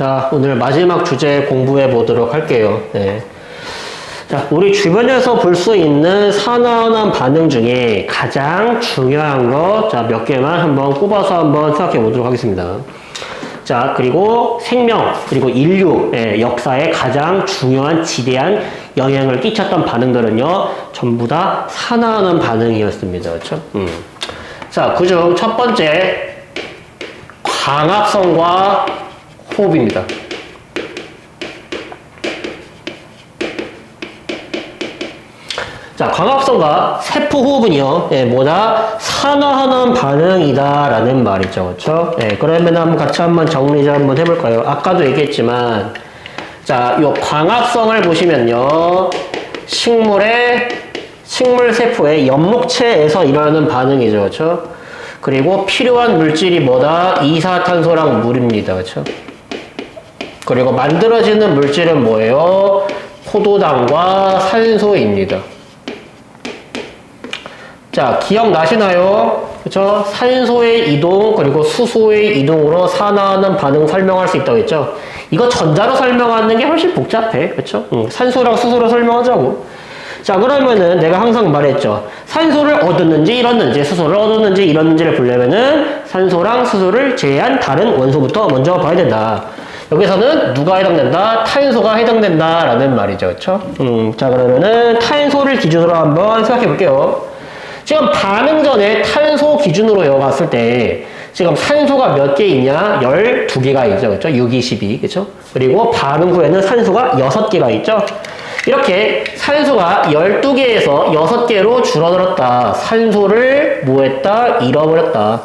자, 오늘 마지막 주제 공부해 보도록 할게요. 네. 자, 우리 주변에서 볼 수 있는 산화환원 반응 중에 가장 중요한 거, 자, 몇 개만 한번 꼽아서 한번 생각해 보도록 하겠습니다. 자, 그리고 생명, 그리고 인류 역사에 가장 중요한 지대한 영향을 끼쳤던 반응들은요, 전부 다 산화환원 반응이었습니다. 그렇죠? 자, 그중 첫 번째, 광합성과 호흡입니다. 자, 광합성과 세포호흡은요, 뭐다? 산화환원 반응이다라는 말이죠. 그렇죠? 그러면 한번 같이 한번 정리 좀 한번 해볼까요? 아까도 얘기했지만, 자, 요 광합성을 보시면요, 식물 세포의 연목체에서 일어나는 반응이죠. 그렇죠? 그리고 필요한 물질이 뭐다? 이산화탄소랑 물입니다. 그렇죠? 그리고 만들어지는 물질은 뭐예요? 포도당과 산소입니다. 자, 기억나시나요? 그쵸? 산소의 이동, 그리고 수소의 이동으로 산화하는 반응 설명할 수 있다고 했죠? 이거 전자로 설명하는 게 훨씬 복잡해. 그쵸? 산소랑 수소로 설명하자고. 자, 그러면은 내가 항상 말했죠. 산소를 얻었는지 잃었는지, 수소를 얻었는지 잃었는지를 보려면은 산소랑 수소를 제외한 다른 원소부터 먼저 봐야 된다. 여기서는 누가 해당된다? 탄소가 해당된다라는 말이죠. 그쵸? 자, 그러면은 탄소를 기준으로 한번 생각해 볼게요. 지금 반응 전에 탄소 기준으로 봤을 때 지금 산소가 몇 개 있냐? 12개가 있죠. 그렇죠? 6, 2, 12. 그렇죠? 그리고 반응 후에는 산소가 6개가 있죠. 이렇게 산소가 12개에서 6개로 줄어들었다. 산소를 뭐 했다? 잃어버렸다.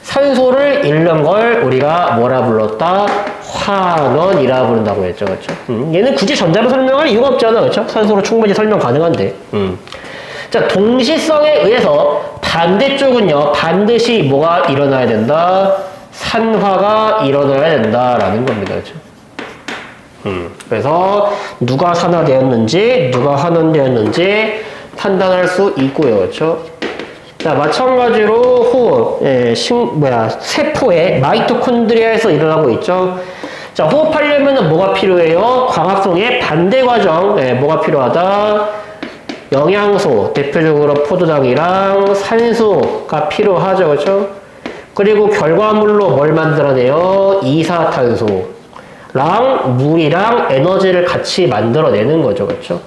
산소를 잃는 걸 우리가 뭐라 불렀다? 환원이라 부른다고 했죠. 그렇죠? 얘는 굳이 전자로 설명할 이유가 없잖아. 그렇죠? 산소로 충분히 설명 가능한데. 자, 동시성에 의해서 반대쪽은요, 반드시 뭐가 일어나야 된다? 산화가 일어나야 된다라는 겁니다. 그렇죠? 그래서 누가 산화되었는지, 누가 환원되었는지 판단할 수 있고요. 그렇죠? 자, 마찬가지로 호흡, 세포의 마이토콘드리아에서 일어나고 있죠. 자, 호흡하려면 뭐가 필요해요? 광합성의 반대 과정, 뭐가 필요하다? 영양소, 대표적으로 포도당이랑 산소가 필요하죠. 그렇죠? 그리고 결과물로 뭘 만들어내요? 이산화탄소랑 물이랑 에너지를 같이 만들어내는 거죠. 그렇죠?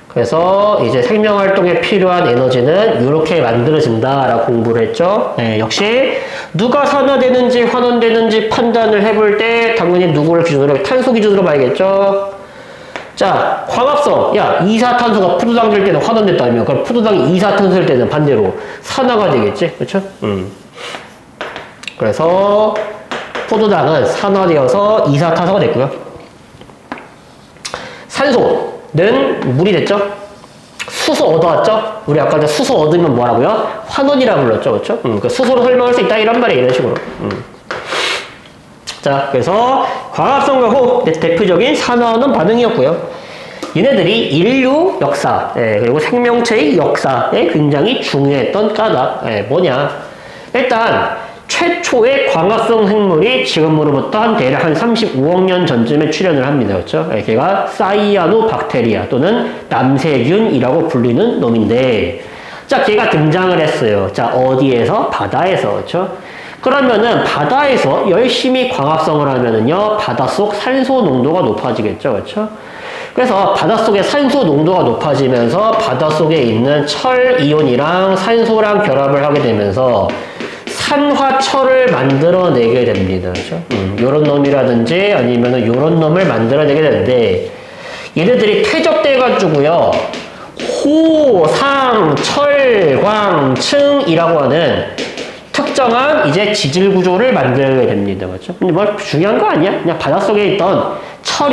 그래서 이제 생명활동에 필요한 에너지는 이렇게 만들어진다라고 공부를 했죠. 역시 누가 산화되는지 환원되는지 판단을 해볼 때 당연히 누구를 기준으로, 탄소 기준으로 봐야겠죠. 자, 광합성. 야, 이산화탄소가 포도당 될 때는 환원됐다면, 그럼 포도당이 이산화탄소일 때는 반대로 산화가 되겠지? 그렇죠? 그래서 포도당은 산화되어서 이산화탄소가 됐고요. 산소는 물이 됐죠? 수소 얻어왔죠? 우리 아까 수소 얻으면 뭐라고요? 환원이라고 불렀죠? 그렇죠? 그 수소로 설명할 수 있다 이런 말이에요. 이런 식으로. 자, 그래서 광합성과 호흡, 대표적인 산화하는 반응이었고요. 얘네들이 인류 역사, 그리고 생명체의 역사에 굉장히 중요했던 까닭, 뭐냐. 일단, 최초의 광합성 생물이 지금으로부터 대략 한 35억 년 전쯤에 출현을 합니다. 그렇죠? 걔가 사이아노박테리아 또는 남세균이라고 불리는 놈인데, 자, 걔가 등장을 했어요. 자, 어디에서? 바다에서. 그렇죠? 그러면은 바다에서 열심히 광합성을 하면은요, 바닷속 산소 농도가 높아지겠죠. 그렇죠? 그래서 바닷속의 산소 농도가 높아지면서 바닷속에 있는 철 이온이랑 산소랑 결합을 하게 되면서 산화철을 만들어내게 됩니다. 그렇죠? 요런 놈이라든지 아니면은 요런 놈을 만들어내게 되는데, 얘네들이 퇴적돼가지고요, 호, 상, 철, 광, 층이라고 하는 특정한 이제 지질 구조를 만들게 됩니다. 그렇죠? 근데 뭐 중요한 거 아니야? 그냥 바닷속에 있던 철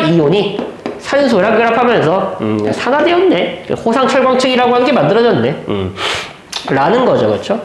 이온이 산소랑 결합하면서 산화되었네. 호상철광층이라고 하는 게 만들어졌네. 라는 거죠. 그렇죠?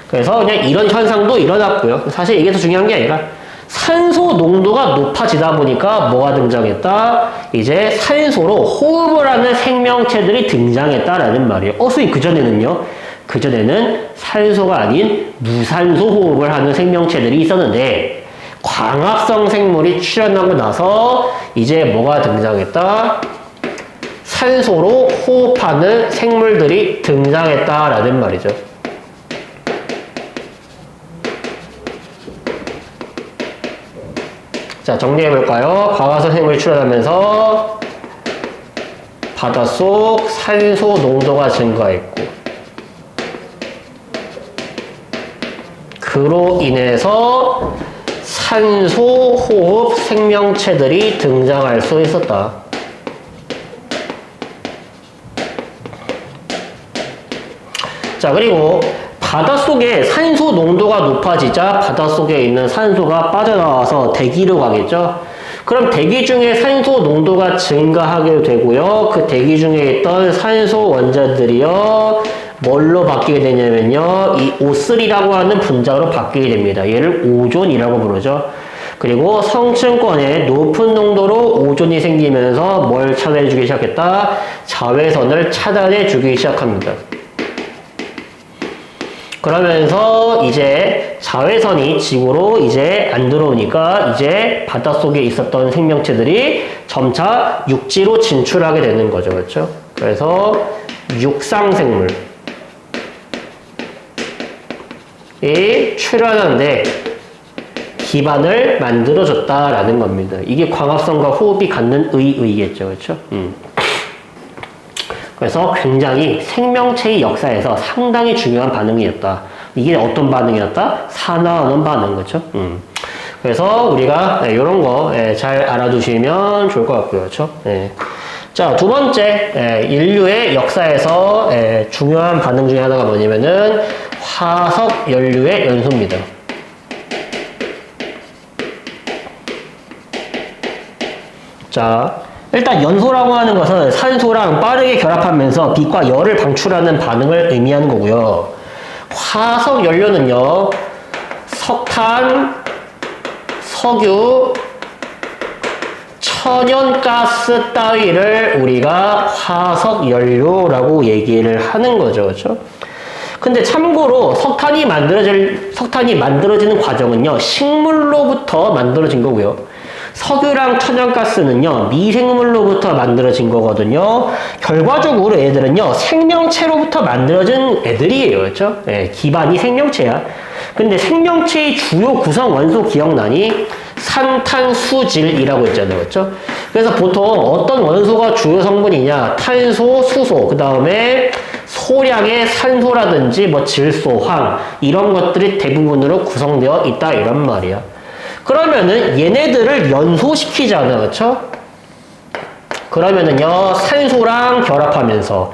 그래서 그냥 이런 현상도 일어났고요. 사실 이게 더 중요한 게 아니라 산소 농도가 높아지다 보니까 뭐가 등장했다? 이제 산소로 호흡을 하는 생명체들이 등장했다라는 말이에요. 선생님, 그전에는요? 그전에는 산소가 아닌 무산소 호흡을 하는 생명체들이 있었는데 광합성 생물이 출현하고 나서 이제 뭐가 등장했다? 산소로 호흡하는 생물들이 등장했다라는 말이죠. 자, 정리해볼까요? 광합성 생물이 출현하면서 바닷속 산소 농도가 증가했고 그로 인해서 산소 호흡 생명체들이 등장할 수 있었다. 자, 그리고 바닷속에 산소 농도가 높아지자 바닷속에 있는 산소가 빠져나와서 대기로 가겠죠. 그럼 대기 중에 산소 농도가 증가하게 되고요. 그 대기 중에 있던 산소 원자들이요. 뭘로 바뀌게 되냐면요. 이 O3라고 하는 분자로 바뀌게 됩니다. 얘를 오존이라고 부르죠. 그리고 성층권에 높은 농도로 오존이 생기면서 뭘 차단해주기 시작했다? 자외선을 차단해주기 시작합니다. 그러면서 이제 자외선이 지구로 이제 안 들어오니까 이제 바닷속에 있었던 생명체들이 점차 육지로 진출하게 되는 거죠. 그렇죠? 그래서 육상생물이 출현하는데 기반을 만들어줬다라는 겁니다. 이게 광합성과 호흡이 갖는 의의겠죠. 그렇죠? 그래서 굉장히 생명체의 역사에서 상당히 중요한 반응이었다. 이게 어떤 반응이었다? 산화하는 반응, 그렇죠? 그래서 우리가 이런 거 잘 알아두시면 좋을 것 같고요, 그렇죠? 자, 두 번째 인류의 역사에서 중요한 반응 중에 하나가 뭐냐면은 화석 연료의 연소입니다. 자. 일단 연소라고 하는 것은 산소랑 빠르게 결합하면서 빛과 열을 방출하는 반응을 의미하는 거고요. 화석 연료는요. 석탄, 석유, 천연가스 따위를 우리가 화석 연료라고 얘기를 하는 거죠. 그렇죠? 근데 참고로 석탄이 만들어지는 과정은요. 식물로부터 만들어진 거고요. 석유랑 천연가스는요, 미생물로부터 만들어진 거거든요. 결과적으로 얘들은요, 생명체로부터 만들어진 애들이에요. 그렇죠? 기반이 생명체야. 근데 생명체의 주요 구성 원소 기억나니? 산탄수질이라고 했잖아요. 그렇죠? 그래서 보통 어떤 원소가 주요 성분이냐? 탄소, 수소, 그 다음에 소량의 산소라든지 뭐 질소, 황 이런 것들이 대부분으로 구성되어 있다 이런 말이야. 그러면은 얘네들을 연소시키잖아, 그렇죠? 그러면은요 산소랑 결합하면서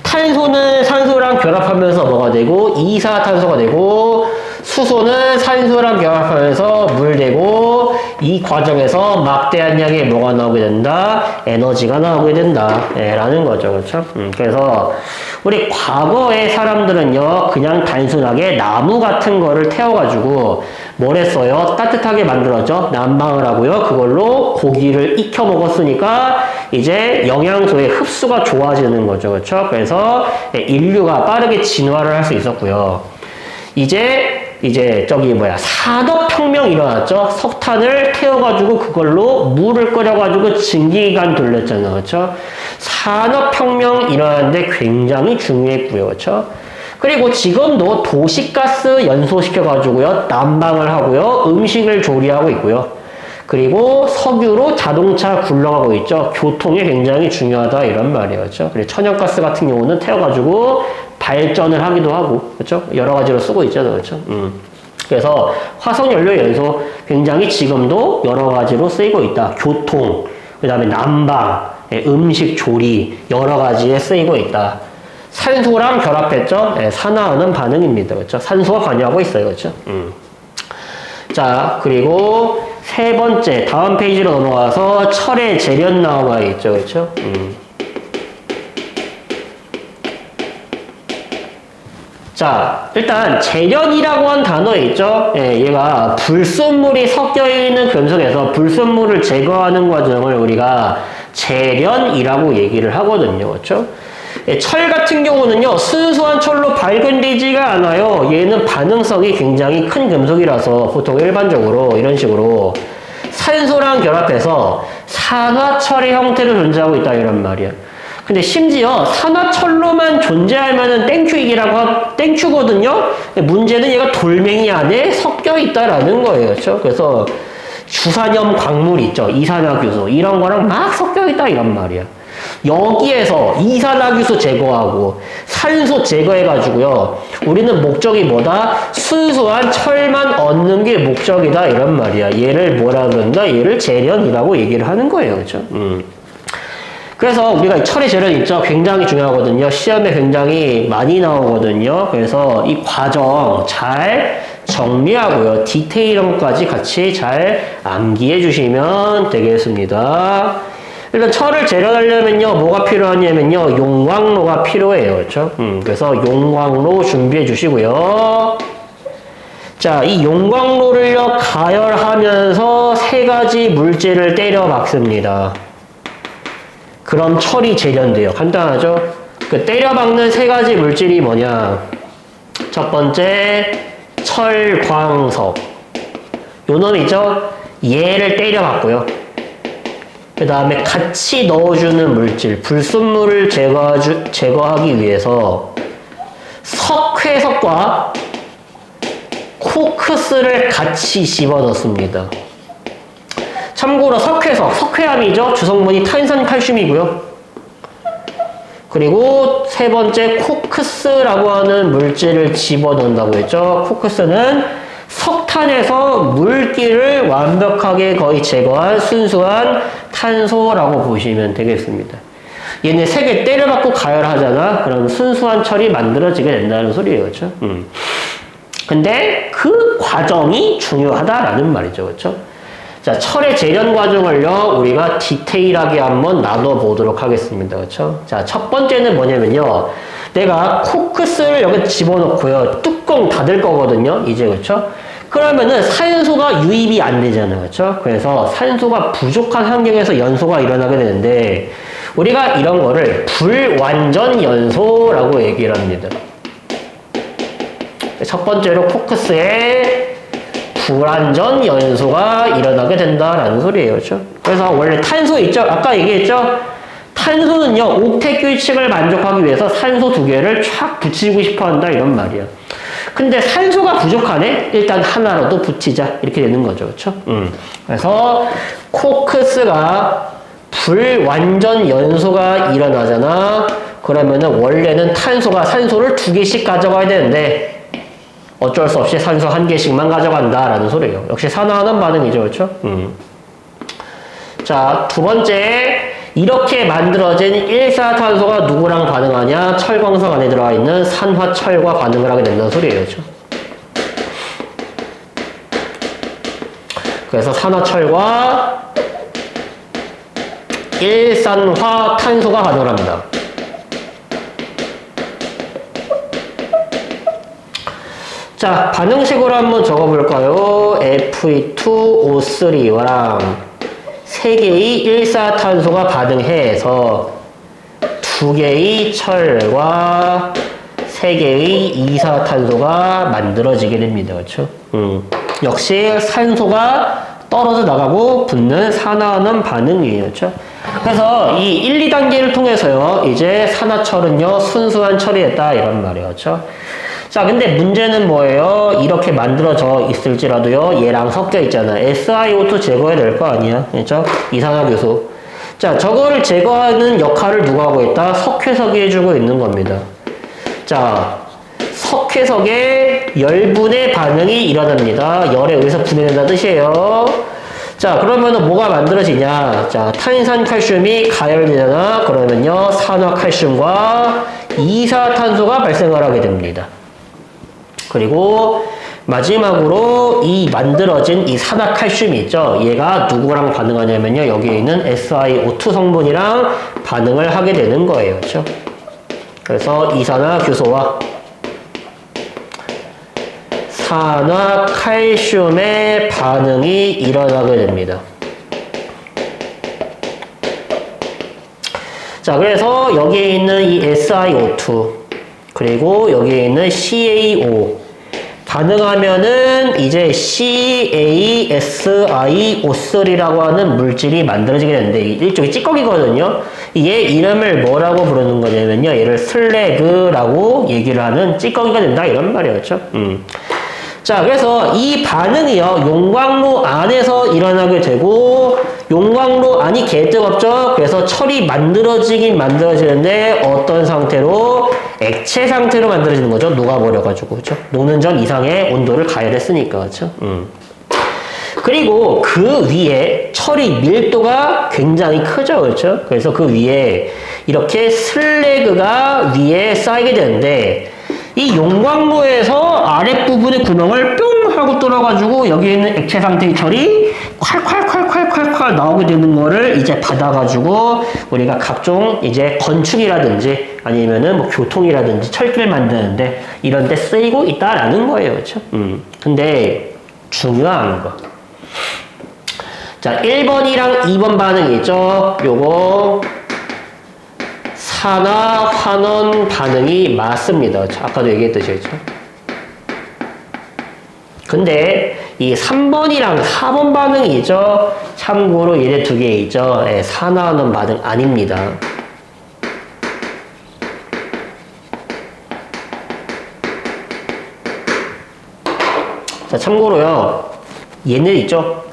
탄소는 산소랑 결합하면서 뭐가 되고 이산화탄소가 되고 수소는 산소랑 결합하면서 물 되고 이 과정에서 막대한 양의 뭐가 나오게 된다? 에너지가 나오게 된다. 라는 거죠. 그렇죠? 그래서 우리 과거의 사람들은요 그냥 단순하게 나무 같은 거를 태워가지고 뭘 했어요? 따뜻하게 만들어져 난방을 하고요. 그걸로 고기를 익혀 먹었으니까 이제 영양소의 흡수가 좋아지는 거죠. 그렇죠? 그래서 인류가 빠르게 진화를 할 수 있었고요. 이제 산업혁명이 일어났죠. 석탄을 태워가지고 그걸로 물을 끓여가지고 증기기관 돌렸잖아요. 그렇죠? 산업혁명 일어났는데 굉장히 중요했고요. 그렇죠? 그리고 지금도 도시가스 연소시켜가지고요. 난방을 하고요. 음식을 조리하고 있고요. 그리고 석유로 자동차 굴러가고 있죠. 교통이 굉장히 중요하다 이런 말이에요. 그렇죠? 그리고 천연가스 같은 경우는 태워가지고 발전을 하기도 하고, 그렇죠? 여러 가지로 쓰고 있잖아요. 그렇죠? 그래서 화석연료 연소 굉장히 지금도 여러 가지로 쓰이고 있다. 교통, 그 다음에 난방, 음식 조리 여러 가지에 쓰이고 있다. 산소랑 결합했죠? 산화하는 반응입니다. 그렇죠? 산소가 관여하고 있어요. 그렇죠? 자, 그리고 세 번째, 다음 페이지로 넘어가서 철의 재련 나와 있죠. 그렇죠? 자, 일단 재련이라고 한 단어 있죠? 얘가 불순물이 섞여 있는 금속에서 불순물을 제거하는 과정을 우리가 재련이라고 얘기를 하거든요. 그렇죠? 철 같은 경우는요, 순수한 철로 발견되지가 않아요. 얘는 반응성이 굉장히 큰 금속이라서 보통 일반적으로 이런 식으로 산소랑 결합해서 산화철의 형태로 존재하고 있다 이런 말이야. 근데 심지어 산화철로만 존재하면은 땡큐거든요. 문제는 얘가 돌멩이 안에 섞여 있다라는 거예요. 그렇죠? 그래서 주산염 광물 있죠. 이산화규소 이런 거랑 막 섞여 있다 이런 말이야. 여기에서 이산화규소 제거하고 산소 제거해가지고요. 우리는 목적이 뭐다? 순수한 철만 얻는 게 목적이다 이런 말이야. 얘를 뭐라 그런다? 얘를 재련이라고 얘기를 하는 거예요. 그렇죠? 그래서 우리가 철의 재련 있죠. 굉장히 중요하거든요. 시험에 굉장히 많이 나오거든요. 그래서 이 과정 잘 정리하고요. 디테일함까지 같이 잘 암기해 주시면 되겠습니다. 일단 철을 재련하려면요. 뭐가 필요하냐면요. 용광로가 필요해요. 그렇죠? 그래서 용광로 준비해 주시고요. 자, 이 용광로를요. 가열하면서 세 가지 물질을 때려 박습니다. 그럼 철이 재련돼요. 간단하죠? 그 때려 박는 세 가지 물질이 뭐냐? 첫 번째, 철광석. 요 놈 있죠? 얘를 때려 박고요. 그 다음에 같이 넣어주는 물질, 불순물을 제거하기 위해서 석회석과 코크스를 같이 집어넣습니다. 참고로 석회암이죠. 주성분이 탄산칼슘이고요. 그리고 세 번째 코크스라고 하는 물질을 집어넣는다고 했죠. 코크스는 석탄에서 물기를 완벽하게 거의 제거한 순수한 탄소라고 보시면 되겠습니다. 얘네 세 개 때려박고 가열하잖아. 그럼 순수한 철이 만들어지게 된다는 소리예요. 그렇죠? 근데 그 과정이 중요하다라는 말이죠. 그렇죠? 자, 철의 재련 과정을요, 우리가 디테일하게 한번 나눠보도록 하겠습니다. 그렇죠? 자, 첫 번째는 뭐냐면요. 내가 코크스를 여기 집어넣고요. 뚜껑 닫을 거거든요. 이제, 그렇죠? 그러면은 산소가 유입이 안 되잖아요. 그렇죠? 그래서 산소가 부족한 환경에서 연소가 일어나게 되는데, 우리가 이런 거를 불완전 연소라고 얘기를 합니다. 첫 번째로 코크스에 불완전 연소가 일어나게 된다라는 소리예요. 그렇죠? 그래서 원래 탄소 있죠? 아까 얘기했죠? 탄소는요, 옥텟 규칙을 만족하기 위해서 산소 두 개를 촥 붙이고 싶어 한다 이런 말이야. 근데 산소가 부족하네? 일단 하나라도 붙이자. 이렇게 되는 거죠. 그렇죠? 그래서 코크스가 불완전 연소가 일어나잖아. 그러면은 원래는 탄소가 산소를 두 개씩 가져가야 되는데 어쩔 수 없이 산소 한 개씩만 가져간다라는 소리예요. 역시 산화하는 반응이죠. 그렇죠? 자, 두 번째, 이렇게 만들어진 일산화탄소가 누구랑 반응하냐? 철광석 안에 들어가 있는 산화철과 반응을 하게 된다는 소리예요. 그렇죠? 그래서 산화철과 일산화탄소가 반응을 합니다. 자, 반응식으로 한번 적어볼까요? Fe2O3랑 3개의 일산화탄소가 반응해서 2개의 철과 3개의 이산화탄소가 만들어지게 됩니다. 그렇죠? 역시 산소가 떨어져 나가고 붙는 산화하는 반응이에요. 그렇죠? 그래서 이 1, 2단계를 통해서요, 이제 산화철은요, 순수한 철이 됐다 이런 말이에요. 그렇죠? 자, 근데 문제는 뭐예요? 이렇게 만들어져 있을지라도요, 얘랑 섞여 있잖아. SiO2 제거해야 될 거 아니야. 그렇죠? 이산화교소. 자, 저거를 제거하는 역할을 누가 하고 있다? 석회석이 해주고 있는 겁니다. 자, 석회석에 열분의 반응이 일어납니다. 열에 의해서 분해된다는 뜻이에요. 자, 그러면은 뭐가 만들어지냐? 자, 탄산칼슘이 가열되잖아. 그러면요, 산화칼슘과 이산화탄소가 발생을 하게 됩니다. 그리고 마지막으로 이 만들어진 이 산화칼슘이 있죠. 얘가 누구랑 반응하냐면요. 여기에 있는 SiO2 성분이랑 반응을 하게 되는 거예요. 그렇죠? 그래서 이산화규소와 산화칼슘의 반응이 일어나게 됩니다. 자, 그래서 여기에 있는 이 SiO2 그리고 여기에 있는 CaO 반응하면은 이제 CaSiO3라고 하는 물질이 만들어지게 되는데 일종의 찌꺼기거든요. 얘 이름을 뭐라고 부르는 거냐면요. 얘를 슬래그라고 얘기를 하는 찌꺼기가 된다 이런 말이었죠. 자, 그래서 이 반응이요. 용광로 안에서 일어나게 되고 용광로 안이 개 뜨겁죠. 그래서 철이 만들어지긴 만들어지는데 어떤 상태로? 액체 상태로 만들어지는 거죠. 녹아버려가지고 그렇죠. 녹는 전 이상의 온도를 가열했으니까 그렇죠. 그리고 그 위에 철이 밀도가 굉장히 크죠. 그렇죠. 그래서 그 위에 이렇게 슬래그가 위에 쌓이게 되는데 이 용광로에서 아랫부분의 구멍을 뿅 하고 뚫어가지고 여기 있는 액체 상태의 철이 콸콸콸콸콸콸 나오게 되는 거를 이제 받아가지고 우리가 각종 이제 건축이라든지 아니면은 뭐 교통이라든지 철길 만드는데 이런 데 쓰이고 있다라는 거예요. 그렇죠? 근데 중요한 거. 자, 1번이랑 2번 반응이 있죠. 요거 산화환원 반응이 맞습니다. 아까도 얘기했듯이 그렇죠? 근데 이 3번이랑 4번 반응이 있죠. 참고로 얘네 두 개 있죠. 예, 산화환원 반응 아닙니다. 자, 참고로요. 얘네 있죠.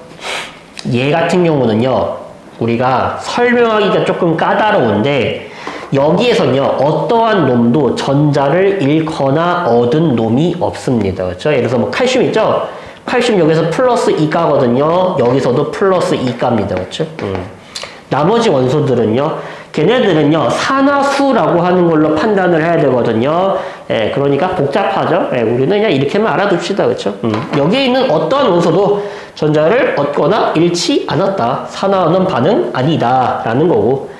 얘 같은 경우는요. 우리가 설명하기가 조금 까다로운데 여기에서는요, 어떠한 놈도 전자를 잃거나 얻은 놈이 없습니다. 그렇죠? 예를 들어서 뭐 칼슘 있죠? 칼슘 여기서 플러스 2가거든요. 여기서도 플러스 2가입니다. 그렇죠? 나머지 원소들은요, 걔네들은요, 산화수라고 하는 걸로 판단을 해야 되거든요. 예, 그러니까 복잡하죠? 예, 우리는 그냥 이렇게만 알아둡시다. 그렇죠? 여기에 있는 어떠한 원소도 전자를 얻거나 잃지 않았다. 산화하는 반응 아니다. 라는 거고.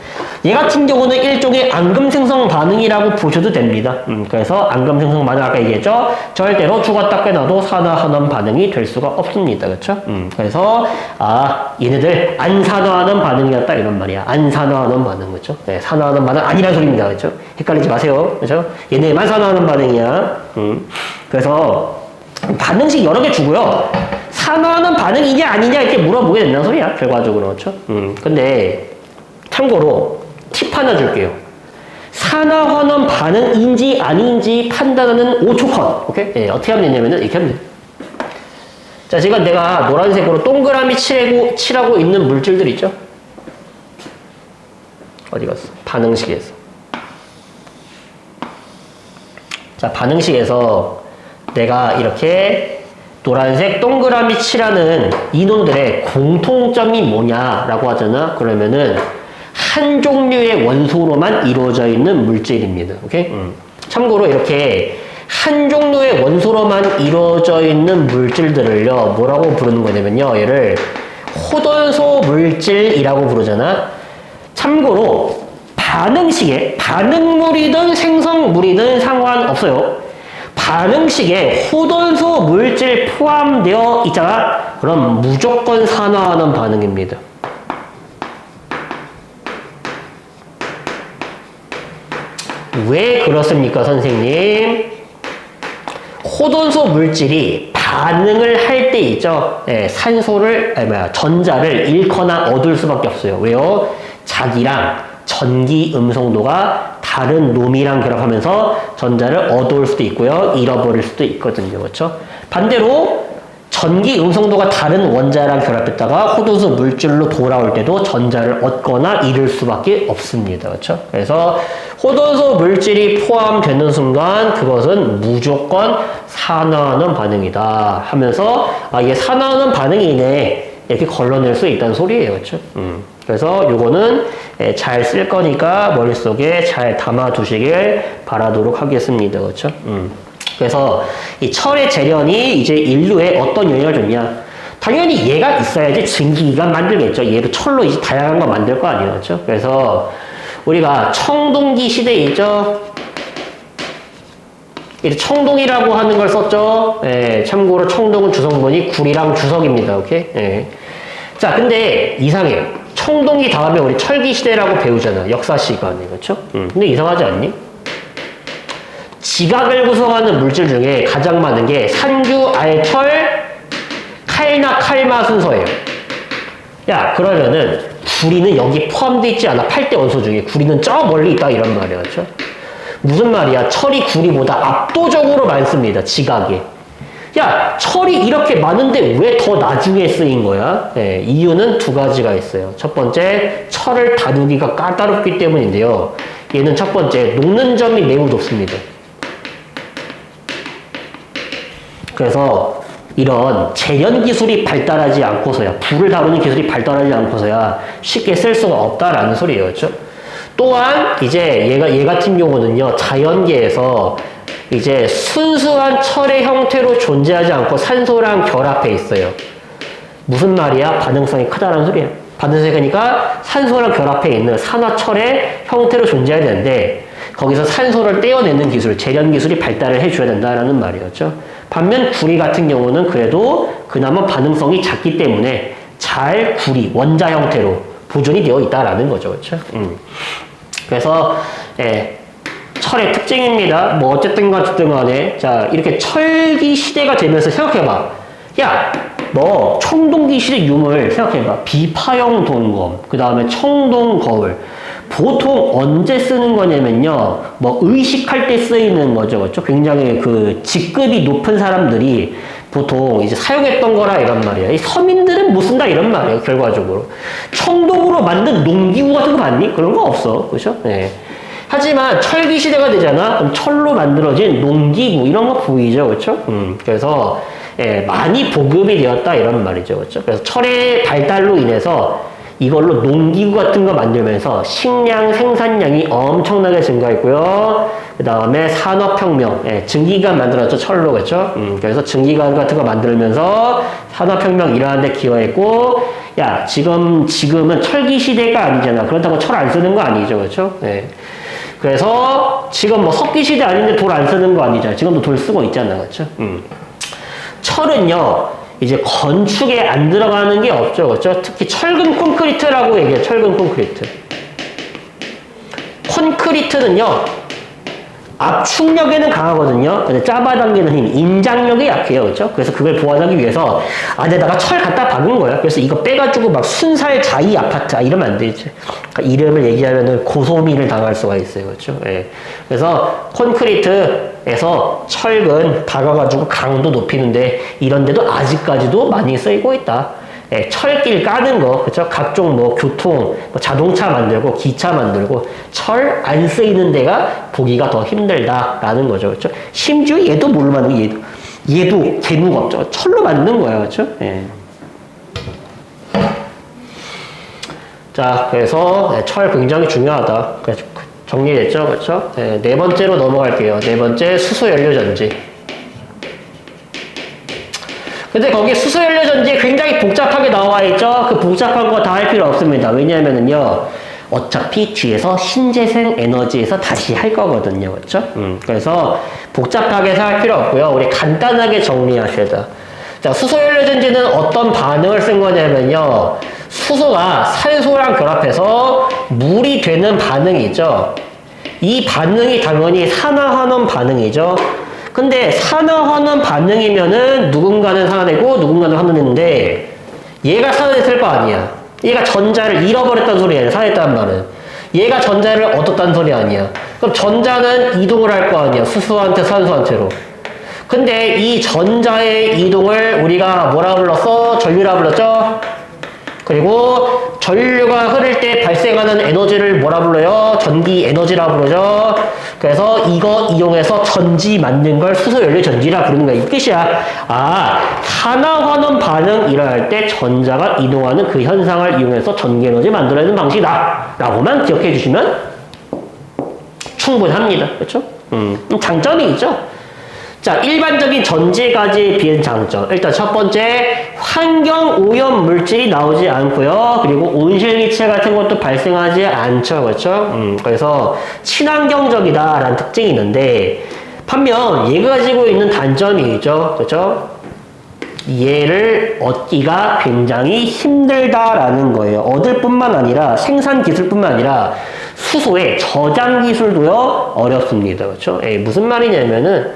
얘 같은 경우는 일종의 앙금 생성 반응이라고 보셔도 됩니다. 그래서 앙금 생성 반응 아까 얘기했죠? 절대로 죽었다 깨나도 산화하는 반응이 될 수가 없습니다. 그렇죠? 그래서 얘네들 안 산화하는 반응이었다 이런 말이야. 안 산화하는 반응 그렇죠? 네, 산화하는 반응 아니란 소리입니다. 그렇죠? 헷갈리지 마세요. 그렇죠? 얘네만 산화하는 반응이야. 그래서 반응식 여러 개 주고요. 산화하는 반응이냐 아니냐 이렇게 물어보게 된다는 소리야. 결과적으로 그렇죠? 근데 참고로 팁 하나 줄게요. 산화환원 반응인지 아닌지 판단하는 5초 컷. 오케이? 예, 어떻게 하면 되냐면은 이렇게 하면 돼. 자, 지금 내가 노란색으로 동그라미 칠하고 있는 물질들 있죠? 어디 갔어? 반응식에서. 자, 반응식에서 내가 이렇게 노란색 동그라미 칠하는 이놈들의 공통점이 뭐냐라고 하잖아. 그러면은 한 종류의 원소로만 이루어져 있는 물질입니다. 오케이? 참고로 이렇게 한 종류의 원소로만 이루어져 있는 물질들을요, 뭐라고 부르는 거냐면요, 얘를 호돈소 물질이라고 부르잖아. 참고로 반응식에 반응물이든 생성물이든 상관없어요. 반응식에 호돈소 물질 포함되어 있잖아. 그럼 무조건 산화하는 반응입니다. 왜 그렇습니까, 선생님? 호돈소 물질이 반응을 할 때 있죠. 예, 전자를 잃거나 얻을 수밖에 없어요. 왜요? 자기랑 전기 음성도가 다른 놈이랑 결합하면서 전자를 얻어올 수도 있고요. 잃어버릴 수도 있거든요. 그렇죠? 반대로 전기 음성도가 다른 원자랑 결합했다가 호돈소 물질로 돌아올 때도 전자를 얻거나 잃을 수밖에 없습니다. 그렇죠? 그래서 호돈소 물질이 포함되는 순간 그것은 무조건 산화하는 반응이다 하면서 이게 산화하는 반응이네 이렇게 걸러낼 수 있다는 소리예요. 그렇죠? 그래서 요거는 잘 쓸 거니까 머릿속에 잘 담아 두시길 바라도록 하겠습니다. 그렇죠? 그래서 이 철의 재련이 이제 인류에 어떤 영향을 줬냐? 당연히 얘가 있어야지 증기기관 만들겠죠. 얘로 철로 이제 다양한 거 만들 거 아니에요. 그렇죠? 그래서 우리가 청동기 시대에 있죠. 이제 청동이라고 하는 걸 썼죠. 예, 참고로 청동은 주성분이 구리랑 주석입니다. 오케이? 예. 자, 근데 이상해요. 청동기 다음에 우리 철기 시대라고 배우잖아. 역사 시간에. 그렇죠? 근데 이상하지 않니? 지각을 구성하는 물질 중에 가장 많은 게 산규, 알, 철, 칼나 칼마 순서예요. 야, 그러면은 구리는 여기 포함되어 있지 않아. 8대 원소 중에 구리는 저 멀리 있다 이런 말이야. 그렇죠? 무슨 말이야? 철이 구리보다 압도적으로 많습니다. 지각에. 야, 철이 이렇게 많은데 왜 더 나중에 쓰인 거야? 네, 이유는 두 가지가 있어요. 첫 번째, 철을 다루기가 까다롭기 때문인데요. 얘는 첫 번째, 녹는 점이 매우 높습니다. 그래서 이런 재련 기술이 발달하지 않고서야, 불을 다루는 기술이 발달하지 않고서야 쉽게 쓸 수가 없다라는 소리예요. 그렇죠? 또한 이제 얘 같은 경우는요, 자연계에서 이제 순수한 철의 형태로 존재하지 않고 산소랑 결합해 있어요. 무슨 말이야? 반응성이 크다는 소리야. 반응성이 크니까 산소랑 결합해 있는 산화철의 형태로 존재해야 되는데 거기서 산소를 떼어내는 기술, 재련 기술이 발달을 해줘야 된다라는 말이었죠. 반면 구리 같은 경우는 그래도 그나마 반응성이 작기 때문에 잘 구리, 원자 형태로 보존이 되어 있다라는 거죠. 그렇죠? 그래서 철의 특징입니다. 뭐 어쨌든 간에 자, 이렇게 철기 시대가 되면서 생각해봐. 야, 너 청동기 시대 유물 생각해봐. 비파형 동검, 그 다음에 청동 거울. 보통 언제 쓰는 거냐면요, 뭐 의식할 때 쓰이는 거죠. 그렇죠? 굉장히 그 직급이 높은 사람들이 보통 이제 사용했던 거라 이런 말이야. 이 서민들은 못 쓴다 이런 말이에요. 결과적으로 청동으로 만든 농기구 같은 거 봤니? 그런 거 없어. 그렇죠? 네. 하지만 철기 시대가 되잖아. 그럼 철로 만들어진 농기구 이런 거 보이죠, 그렇죠? 그래서 많이 보급이 되었다 이런 말이죠, 그렇죠? 그래서 철의 발달로 인해서 이걸로 농기구 같은 거 만들면서 식량 생산량이 엄청나게 증가했고요. 그 다음에 산업혁명, 증기관 만들었죠, 철로, 그렇죠? 그래서 증기관 같은 거 만들면서 산업혁명 일어나는 데 기여했고, 야, 지금은 철기 시대가 아니잖아. 그렇다고 철 안 쓰는 거 아니죠, 그렇죠? 네. 그래서 지금 뭐 석기 시대 아닌데 돌 안 쓰는 거 아니잖아. 지금도 돌 쓰고 있잖아, 그렇죠? 철은요, 이제 건축에 안 들어가는 게 없죠, 그렇죠? 특히 철근 콘크리트라고 얘기해요. 철근 콘크리트. 콘크리트는요, 압축력에는 강하거든요. 근데 짜바당기는 힘, 인장력이 약해요, 그렇죠? 그래서 그걸 보완하기 위해서 안에다가 철 갖다 박은 거예요. 그래서 이거 빼가지고 막 순살 자이 아파트 이러면 안 되지. 그러니까 이름을 얘기하면은 고소미를 당할 수가 있어요, 그렇죠? 예. 그래서 콘크리트에서 철근 박아가지고 강도 높이는데 이런데도 아직까지도 많이 쓰이고 있다. 예, 철길 까는 거, 그렇죠? 각종 뭐 교통, 뭐 자동차 만들고 기차 만들고 철 안 쓰이는 데가 보기가 더 힘들다라는 거죠, 그렇죠? 심지어 얘도 뭘로 만든 얘도 개무가 없죠. 철로 만든 거예요, 그렇죠? 예. 자, 그래서 철 굉장히 중요하다. 그래서 정리됐죠, 그렇죠? 예, 네 번째로 넘어갈게요. 네 번째 수소연료전지. 근데 거기 수소연료전지에 굉장히 복잡하게 나와 있죠? 그 복잡한 거 다 할 필요 없습니다. 왜냐하면은요, 어차피 뒤에서 신재생 에너지에서 다시 할 거거든요. 그렇죠? 그래서 복잡하게 할 필요 없고요. 우리 간단하게 정리하셔야 돼. 자, 수소연료전지는 어떤 반응을 쓴 거냐면요, 수소가 산소랑 결합해서 물이 되는 반응이죠. 이 반응이 당연히 산화환원 반응이죠. 근데 산화환원 반응이면은 누군가는 산화되고 누군가는 환원했는데 얘가 산화됐을 거 아니야. 얘가 전자를 잃어버렸다는 소리야. 산화했다는 말은. 얘가 전자를 얻었다는 소리 아니야. 그럼 전자는 이동을 할 거 아니야. 수소한테 산소한테로. 근데 이 전자의 이동을 우리가 뭐라 불렀어? 전류라 불렀죠? 그리고 전류가 흐를 때 발생하는 에너지를 뭐라 불러요? 전기 에너지라 부르죠. 그래서 이거 이용해서 전지 만든 걸 수소연료 전지라 부르는 거야. 이 뜻이야. 아, 산화환원 반응 일어날 때 전자가 이동하는 그 현상을 이용해서 전기 에너지 만들어내는 방식이다 라고만 기억해 주시면 충분합니다. 그렇죠? 장점이 있죠. 자, 일반적인 전지가지에 비한 장점. 일단 첫 번째, 환경 오염 물질이 나오지 않고요. 그리고 온실기체 같은 것도 발생하지 않죠. 그렇죠? 그래서 친환경적이다라는 특징이 있는데, 반면 얘가 가지고 있는 단점이 있죠. 그렇죠? 얘를 얻기가 굉장히 힘들다라는 거예요. 얻을 뿐만 아니라 생산 기술뿐만 아니라 수소의 저장 기술도요 어렵습니다. 그렇죠? 무슨 말이냐면은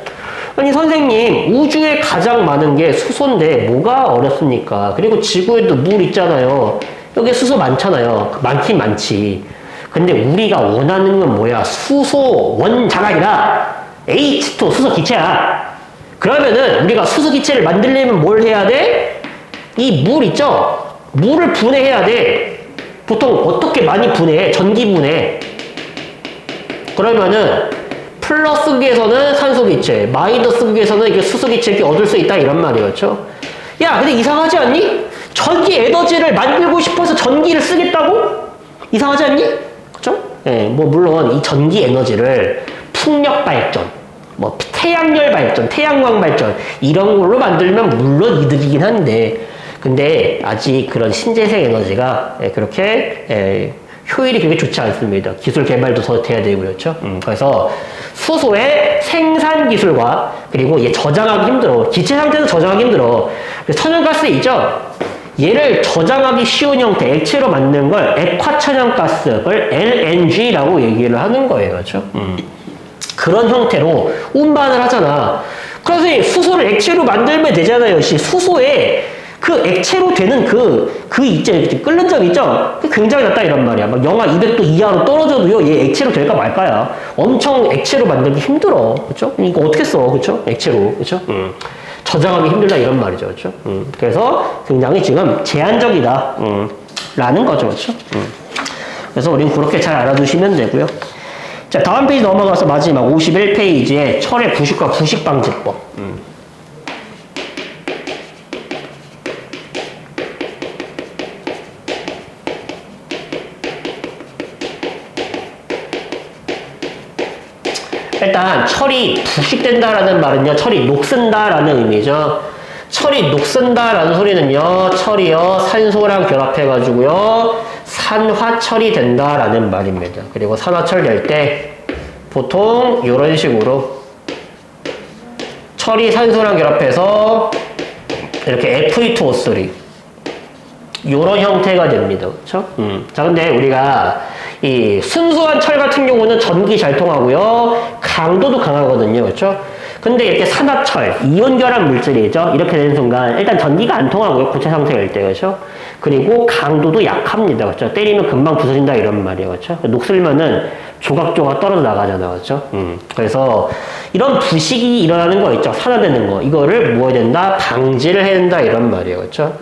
아니 선생님 우주에 가장 많은 게 수소인데 뭐가 어렵습니까? 그리고 지구에도 물 있잖아요. 여기 수소 많잖아요. 많긴 많지. 근데 우리가 원하는 건 뭐야? 수소 원자각이라 H2 수소 기체야. 그러면은 우리가 수소 기체를 만들려면 뭘 해야 돼? 이 물 있죠? 물을 분해해야 돼. 보통 어떻게 많이 분해해? 전기 분해. 그러면은 플러스 극에서는 산소 기체, 마이너스 극에서는 이게 수소 기체 이렇게 얻을 수 있다 이런 말이었죠. 야, 근데 이상하지 않니? 전기 에너지를 만들고 싶어서 전기를 쓰겠다고? 이상하지 않니? 그렇죠? 뭐 물론 이 전기 에너지를 풍력 발전, 뭐 태양열 발전, 태양광 발전 이런 걸로 만들면 물론 이득이긴 한데 근데 아직 그런 신재생 에너지가 그렇게 효율이 그렇게 좋지 않습니다. 기술 개발도 더 돼야 되고 그렇죠. 그래서 수소의 생산 기술과 그리고 얘 저장하기 힘들어. 기체 상태에서 저장하기 힘들어. 그래서 천연가스 있죠. 얘를 저장하기 쉬운 형태 액체로 만든 걸 액화천연가스, 그걸 LNG라고 얘기를 하는 거예요, 그렇죠? 그런 형태로 운반을 하잖아. 그래서 수소를 액체로 만들면 되잖아요. 수소에 그 액체로 되는 있죠. 끓는 점 있죠? 굉장히 낮다 이란 말이야. 막 영하 200도 이하로 떨어져도요, 얘 액체로 될까 말까야. 엄청 액체로 만들기 힘들어. 그쵸? 이거 어떻게 써? 그쵸? 액체로. 그쵸? 저장하기 힘들다 이런 말이죠. 그쵸? 그래서 굉장히 지금 제한적이다. 라는 거죠. 그쵸? 그래서 우리는 그렇게 잘 알아두시면 되고요. 자, 다음 페이지 넘어가서 마지막 51페이지에 철의 부식과 부식방지법. 일단 철이 부식된다라는 말은요, 철이 녹슨다라는 의미죠. 철이 녹슨다라는 소리는요, 철이요 산소랑 결합해가지고요 산화철이 된다라는 말입니다. 그리고 산화철 될 때 보통 이런 식으로 철이 산소랑 결합해서 이렇게 Fe2O3 이런 형태가 됩니다. 그렇죠? 자, 근데 우리가 이 순수한 철 같은 경우는 전기 잘 통하고요. 강도도 강하거든요. 그렇죠? 근데 이렇게 산화철, 이온 결합 물질이죠. 이렇게 되는 순간 일단 전기가 안 통하고요. 고체 상태일 때. 그렇죠? 그리고 강도도 약합니다. 그렇죠? 때리면 금방 부서진다 이런 말이에요. 그렇죠? 녹슬면은 조각조각 떨어져 나가잖아. 그렇죠? 그래서 이런 부식이 일어나는 거 있죠. 산화되는 거. 이거를 뭐 해야 된다? 방지를 해야 된다 이런 말이에요. 그렇죠?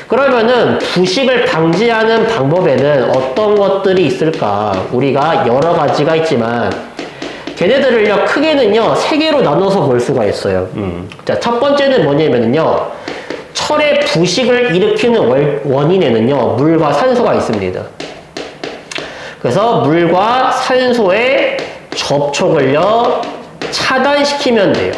그러면은 부식을 방지하는 방법에는 어떤 것들이 있을까? 우리가 여러 가지가 있지만 걔네들을요 크게는요 세 개로 나눠서 볼 수가 있어요. 자, 첫 번째는 뭐냐면은요 철의 부식을 일으키는 원인에는요 물과 산소가 있습니다. 그래서 물과 산소의 접촉을요 차단시키면 돼요.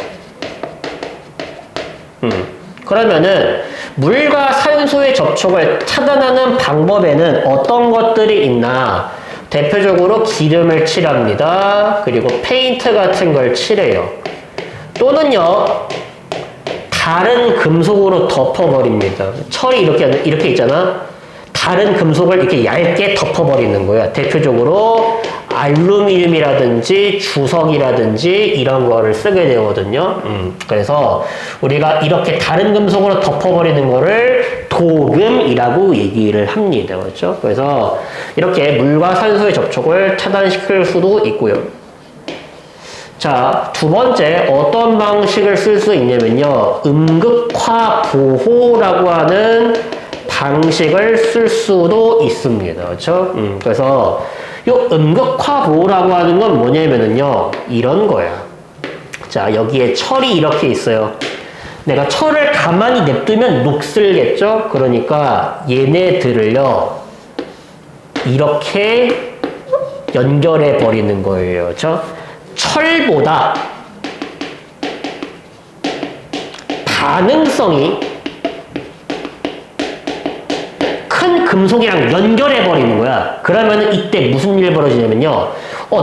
그러면은 물과 산소의 접촉을 차단하는 방법에는 어떤 것들이 있나? 대표적으로 기름을 칠합니다. 그리고 페인트 같은 걸 칠해요. 또는요, 다른 금속으로 덮어버립니다. 철이 이렇게 있잖아. 다른 금속을 이렇게 얇게 덮어버리는 거야. 대표적으로 알루미늄이라든지 주석이라든지 이런 거를 쓰게 되거든요. 그래서 우리가 이렇게 다른 금속으로 덮어버리는 거를 도금이라고 얘기를 합니다. 그렇죠? 그래서 이렇게 물과 산소의 접촉을 차단시킬 수도 있고요. 자, 두 번째 어떤 방식을 쓸 수 있냐면요. 음극화 보호라고 하는 방식을 쓸 수도 있습니다. 그렇죠? 그래서 요 음극화 보호라고 하는 건 뭐냐면은요. 이런 거야. 자, 여기에 철이 이렇게 있어요. 내가 철을 가만히 냅두면 녹슬겠죠? 그러니까 얘네들을요. 이렇게 연결해 버리는 거예요. 그렇죠? 철보다 반응성이 큰 금속이랑 연결해 버리는 거야. 그러면 이때 무슨 일이 벌어지냐면요.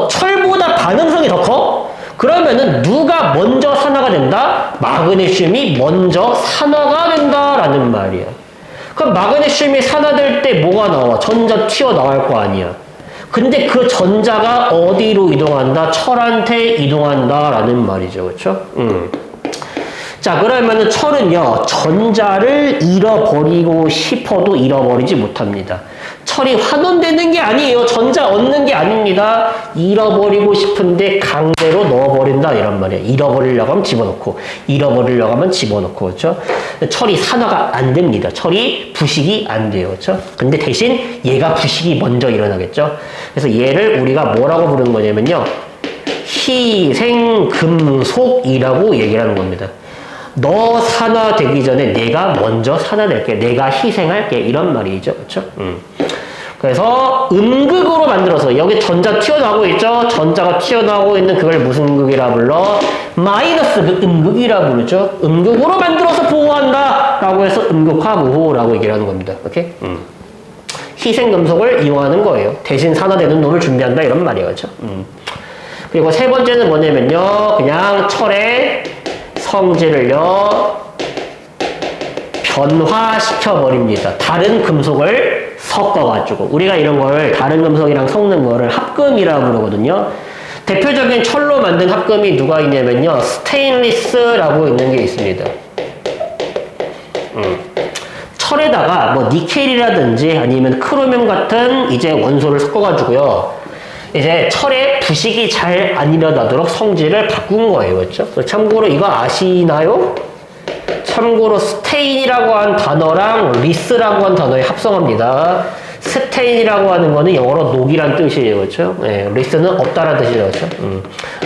철보다 반응성이 더 커? 그러면은 누가 먼저 산화가 된다? 마그네슘이 먼저 산화가 된다라는 말이야. 그럼 마그네슘이 산화될 때 뭐가 나와? 전자 튀어나갈 거 아니야. 근데 그 전자가 어디로 이동한다? 철한테 이동한다라는 말이죠. 그렇죠? 자, 그러면은 철은요, 전자를 잃어버리고 싶어도 잃어버리지 못합니다. 철이 환원되는 게 아니에요. 전자 얻는 게 아닙니다. 잃어버리고 싶은데 강제로 넣어버린다 이런 말이에요. 잃어버리려고 하면 집어넣고, 잃어버리려고 하면 집어넣고, 그렇죠? 철이 산화가 안 됩니다. 철이 부식이 안 돼요. 그렇죠? 근데 대신 얘가 부식이 먼저 일어나겠죠? 그래서 얘를 우리가 뭐라고 부르는 거냐면요, 희생금속이라고 얘기를 하는 겁니다. 너 산화되기 전에 내가 먼저 산화될게, 내가 희생할게, 이런 말이죠. 그렇죠? 그래서 음극으로 만들어서, 여기 전자 튀어나오고 있죠? 전자가 튀어나오고 있는 그걸 무슨 극이라 불러? 마이너스 그 음극이라 부르죠? 음극으로 만들어서 보호한다 라고 해서 음극화보호라고 얘기를 하는 겁니다. 오케이? 희생금속을 이용하는 거예요. 대신 산화되는 놈을 준비한다 이런 말이에요. 그렇죠? 그리고 세 번째는 뭐냐면요, 그냥 철의 성질을요 변화시켜버립니다. 다른 금속을 섞어가지고. 우리가 이런 걸 다른 금속이랑 섞는 거를 합금이라고 부르거든요. 대표적인 철로 만든 합금이 누가 있냐면요, 스테인리스라고 있는 게 있습니다. 철에다가 뭐 니켈이라든지 아니면 크로뮴 같은 이제 원소를 섞어가지고요, 이제 철의 부식이 잘 안 일어나도록 성질을 바꾼 거예요. 그렇죠? 참고로 이거 아시나요? 참고로 스테인이라고 한 단어랑 리스라고 한 단어의 합성어입니다. 스테인이라고 하는 거는 영어로 녹이란 뜻이에요. 그렇죠? 네, 리스는 없다라는 뜻이죠. 그렇죠?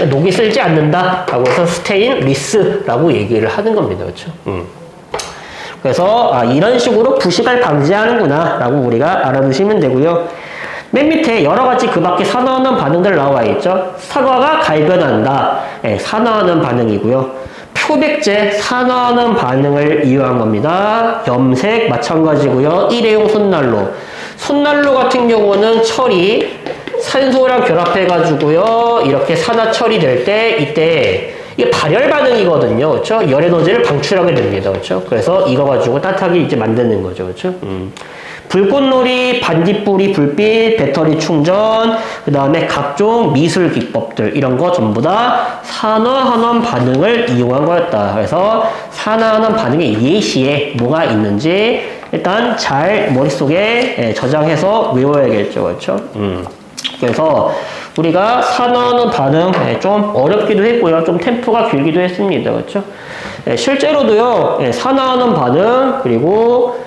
녹이 쓸지 않는다 라고 해서 스테인 리스라고 얘기를 하는 겁니다. 그렇죠? 그래서 이런 식으로 부식을 방지하는구나 라고 우리가 알아두시면 되고요. 맨 밑에 여러 가지 그 밖에 산화하는 반응들 나와 있죠. 산화가 갈변한다. 네, 산화하는 반응이고요. 표백제 산화하는 반응을 이용한 겁니다. 염색 마찬가지고요. 일회용 손난로. 손난로 같은 경우는 철이 산소랑 결합해가지고요, 이렇게 산화철이 될 때, 이때 이게 발열 반응이거든요. 그렇죠? 열 에너지를 방출하게 됩니다. 그렇죠? 그래서 이거 가지고 따뜻하게 이제 만드는 거죠. 그렇죠? 불꽃놀이, 반딧불이 불빛, 배터리 충전, 그 다음에 각종 미술 기법들, 이런 거 전부 다 산화하는 반응을 이용한 거였다. 그래서 산화하는 반응의 예시에 뭐가 있는지 일단 잘 머릿속에 저장해서 외워야겠죠. 그렇죠? 그래서 우리가 산화하는 반응 좀 어렵기도 했고요. 좀 템포가 길기도 했습니다. 그렇죠? 실제로도요, 산화하는 반응, 그리고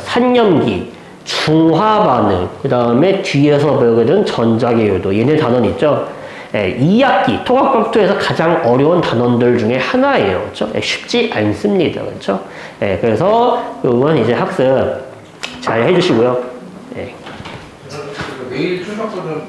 산염기, 중화 반응, 그 다음에 뒤에서 배우게 된 전자계 요도, 얘네 단원 있죠? 2학기, 통합격투에서 가장 어려운 단원들 중에 하나예요. 그렇죠? 쉽지 않습니다. 그렇죠? 그래서 이건 이제 학습 잘 해주시고요. 내일 출석 버전